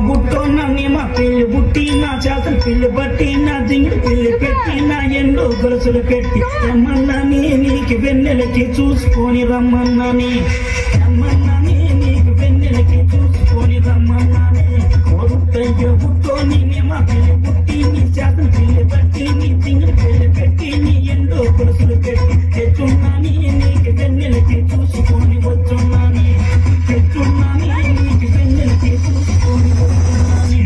బుట్టోన్న మా పిల్లి బుట్టి నా చేతల పిల్లి బట్టి నా దింగిడి పిల్లి పెట్టి నా ఎన్నో గొలుసులు పెట్టి రమ్మన్నాని నీకు వెన్నెలకి చూసుకొని రమ్మన్నాని రమ్మన్నాని నీకు వెన్నెలకి చూసుకొని రమ్మన్నాని బుట్టయ్యో బుట్టోని మా పిల్లి బుట్టి నీ చేతల పిల్లి బట్టి నీ దింగిడి పిల్లి పెట్టి నీ ఎన్నో గొలుసులు పెట్టి తెచ్చున్నాని నీకు వెన్నెలకి చూసుకొని వచ్చున్నాని తెచ్చున్నాని నీకు వెన్నెలకి చూసుకొని వచ్చున్నాని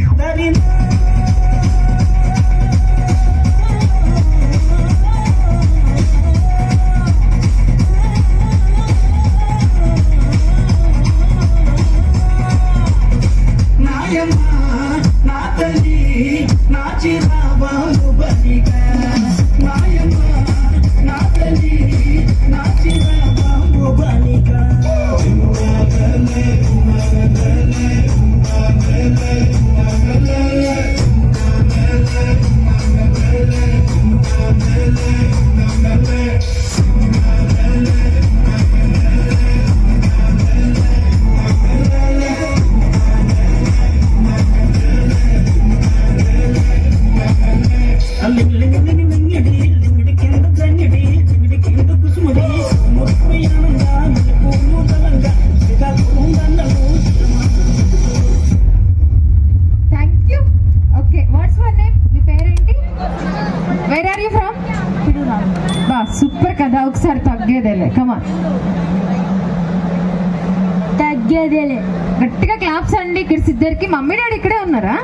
నా తల్లి నా చిరాబాలు బలిగా నాయమ్మ నా తల్లి నా చిరాబాలు బలిగా సూపర్ కదా ఒకసారి తగ్గేదేలే కమా తగ్గేదేలే గట్టిగా క్లాప్స్ అండి ఇక్కడ ఇద్దరికి మమ్మీ డాడీ ఇక్కడే ఉన్నారా